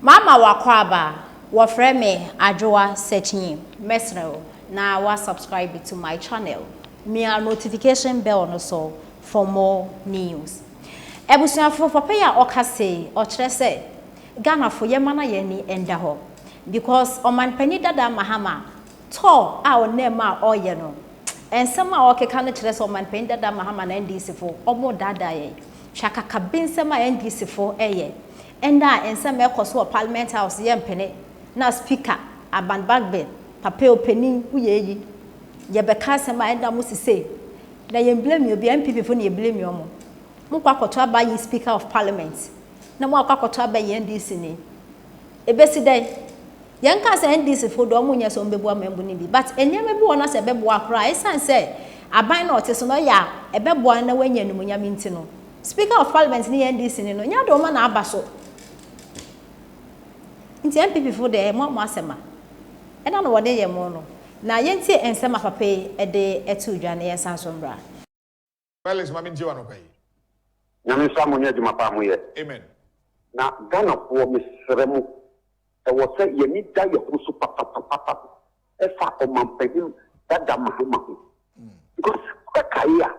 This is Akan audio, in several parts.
Mama wakwaba wafre me adwoa searching mesro na wa subscribe to my channel. Me a notification bell no so for more news. Ebusuafo papa ya okase o kire se Ghana fo yema na ye ni enda ho because omanpani dada Mahama to a onema oye no ensema okeka no kire se omanpani dada Mahama na NDC fo omo dada ye chaka kabensema NDC fo eye enda ensema ekoso parliament house ye mpene na speaker aban bagbe papa opening uyeyi ye beka sema enda musise na ye blame obi MPP fo na ye blame omo mukwa koto abayi speaker of parliament na mu akwakoto abayi NDC ni ebesi dai yanka se NDC fo do omunye so mbebu amembu ni bi but enyeme bi wona se bebo akra esan se aban na oteso no ya ebebo na wanya numunya minti no speaker of parliament ni NDC ni no nya do ma na abaso nti MPP fo de mo asema ena no wode ye mo no na yenti ensema papa e de etu dwa na yesan so mbra Felix mami nti wa no kai Nyame samu nya djuma pa mu ye. Amen. Na Ghana fo mesremu e wo se ye ni da ye kusu papa. E fa o mampeni dada Mahama. Because kaya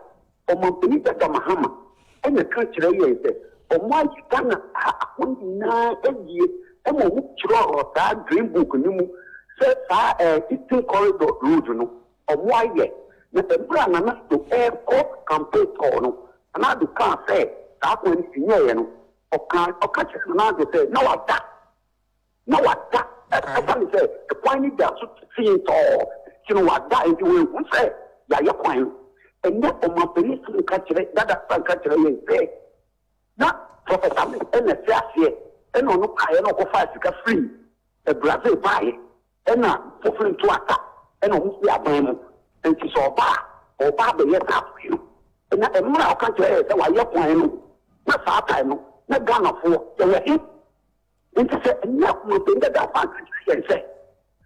o mampeni dada Mahama. E na kan kire ye se o mo Ghana akon na egie e mo mu kire o ta green book ni mu se fa Eastern Corrido road no o mo aye na tempra na na to airport campaign to no na do kan say that when sinye no oka chese na do say na wada I say the point that to see it all you know what that into we say ya point and that on my police to catch it that catch it say na professor me and the say and no kai no go fight ka free e Brazil buy and na for to attack and no see aban and ti so ba be yet up you na emra o kan tire se wa ye kwan no na sa time no na Ghana fo ye we him nti se nya mo te da fa kan se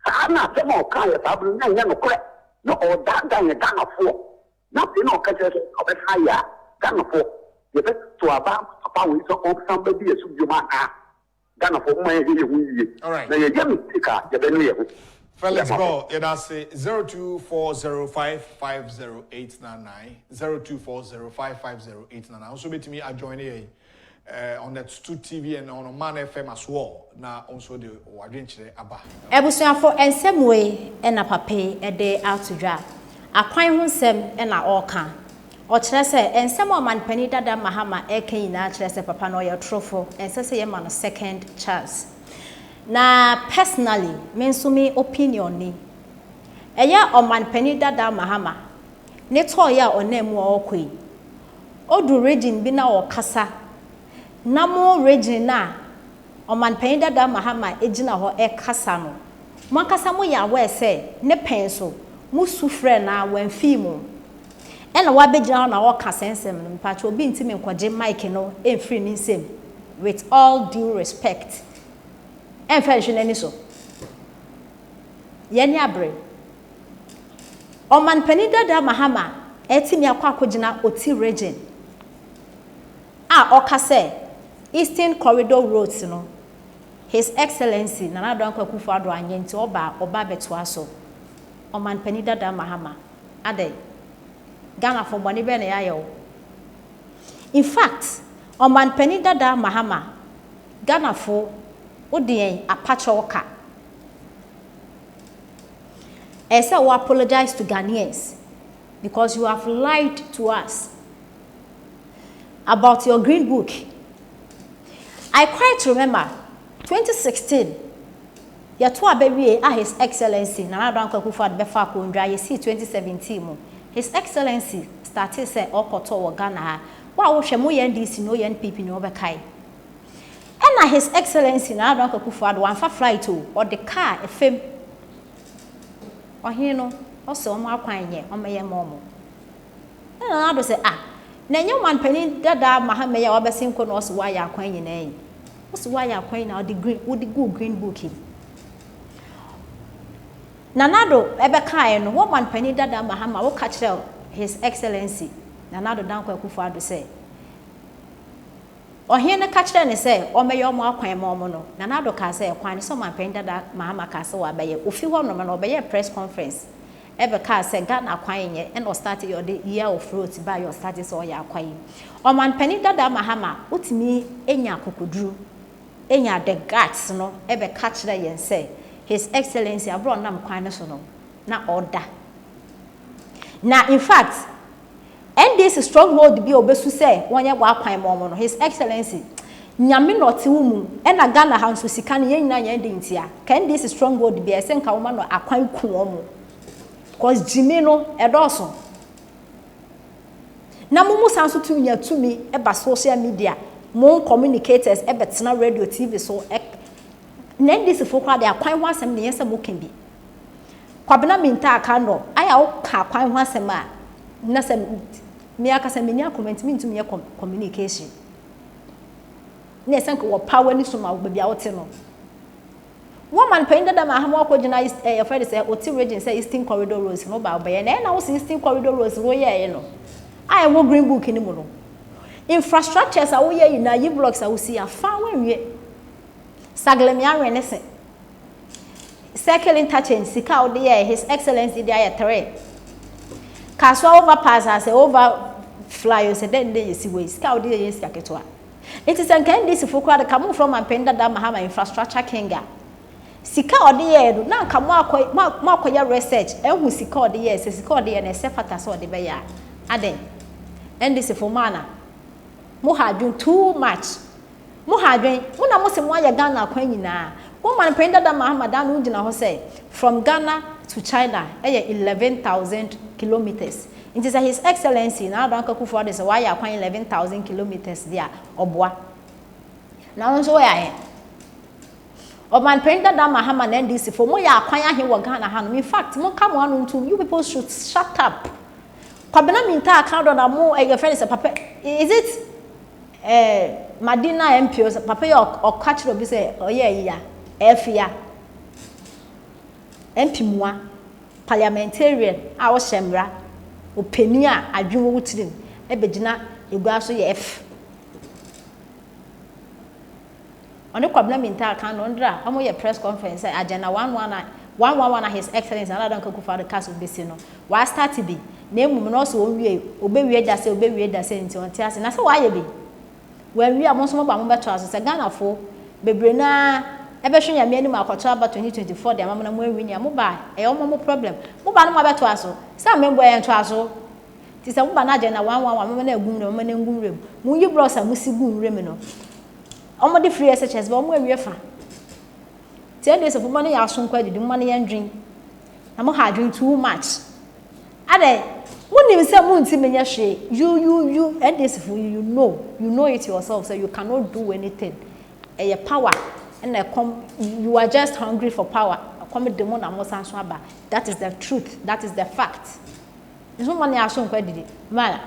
sa na se mo kan ye tabru na nya no kre no o da ye Ghana fo na be no kan tire se o be haya Ghana fo ye be to aba papa we so o somebody esu juma ka Ghana fo mo ye hu yi na ye je mi tika ye be no ye hu Felix Ball, it has 0240550899, 0240550899. Also, bet me I join here on that 2 TV and on Man FM as well. Now also the Wadrinche Abba. Ebusuafo ensem we na pape e de out to dra akwan ho nsem na oka o kire se ensem o manpani dada Mahama e kan ina kire se papa no ye trofo ense se ye ma no second chance. Na personally, mensumi opinion ni. Eya omanpani dada Mahama. Ne to ya onemu okoi. Odu region bi na okasa. Na mo region na omanpani dada Mahama ejina ho ekasa no. Mo akasa mo ya we se ne penso mo sufre na wanfi mu. E na wa bejina na okasa ensem no mpacho obi ntimi nkwaje mic no emfiri ni nsem with all due respect. En fashion any so. Yeni abre. Omanpani dada Mahama etimi akwa akogina oti region. Okase Eastern Corridor roads no. His Excellency Nana Dankwa Akufo-Addo anyenti oba beto aso. Omanpani dada Mahama ade Ghana for boni be na yayo. In fact, omanpani dada Mahama Ghana for Odien apachoka. I said we apologize to Ghanaians because you have lied to us about your green book. I quite remember 2016. Ya to abewie His Excellency Nana Dankwa Akufo-Addo befa akondwa ye see 2017 mo. His Excellency started say okoto wo Ghana ha. Wa wo hwe mo NDC no NPP no bekai. And His Excellency Nana Dankwa Akufo-Addo one for flight or the car a fame or he no also more quine ye on my momo. And another say, na one penny dada Mahama ya obesim kono was why ya quine name. What's why ya quine now the green would the good green bookie. Nanado Ebeka no one penny dada Mahama will catch His Excellency Nana Dankwa Akufo-Addo say. Ohia na catch ne say o meyo mo akwan mo no na na do ka say kwan so man pen dada Mahama ka say wa beye ofi ho no na obeye press conference ebe ka say Ghana kwan ye and o start your year of fruit by your start so ya kwan o man pen dada Mahama utimi enya kokoduru enya the guts no ebe catch na yen say His Excellency abro nam kwan ne so no na order na in fact and this stronghold be obesu say wonye gwa kwan mo no His Excellency nyame no te wumu e na Ghana ha nso sika ne yen na yen de ntia can this stronghold be ese nka wo no akwan ku omo cause jimi no edoso na mumu sanso tumi ya tumi e ba social media mo communicators e betena radio TV so na this fokwa de akwan ho asem ne yesa mo kan bi kwabena minta aka no aya wo ka akwan ho asem a na sem me akasa me nya comment me ntumi communication na esanka wo power ni so ma wo bia wote no woman pain dada Mahama akogina your friend say oti region say Eastern Corridor Roads no ba obaye na wo Eastern Corridor Roads wo ye no ai wo green book ni mu no infrastructures a wo ye na yi blocks a wo si afa wanwie saglem ya renese circle interchange sika wo de ye His Excellency de aye 3 Kaso overpass as over fly say then dey see way sika wo de ye sika ketwa it is an this fokwa de come from Ampenda da Mahama infrastructure kinga sika ode ye do na nka mo akoya research ehu sika ode ye se sika ode ye na se fata so ode be ya aden and this for mana mo hadwun too much mo hadwun mo na mo se mo ya Ghana akwan nyina wo man Ampenda da Mahama da no gina ho say from Ghana to China 11,000 kilometers. It is His Excellency now don't for this why you acquire 11,000 kilometers there obwa. Now so where O man Penda da Mahama and this for more ya acquire him wa Ghana hand. In fact, more come on to you people should shut up. Kwabena minta account on a more your friend is a papa. Is it Madina MPOs papa or catch up say oh yeah F MP moa parliamentarian a wo shemra opani a adwon wo tirim e begina egua so ye F oni kwabla minta kan no ndra amo ye press conference agenda 111 His Excellency another don kakufa the cast of besi no wa start bi na emum no so onwie obewie da se nti on tiase na se wa ye bi wa wi amonso mo ba mo beto aso se Ghana fo bebre na ebe hwe nyame ani makoto aba 2024 de amamna mo awini mo ba e o mo problem mo ba no mo beto aso sa membo e nto aso ti se mo ba na agenda 111 mo na egumre mo na ngumre mo yi brosa mo si gumre me no o mo de free SHS ba mo awie fa ti e de se fo mo na ya so nkwa didi mo na ya ndwin na mo ha dwin too much ade woni se mo nti menya hwe you and this for you know it yourself so you cannot do anything a power and you are just hungry for power come demon na mo sanso aba that is the truth that is the fact nso mo na aso nkwa didi mala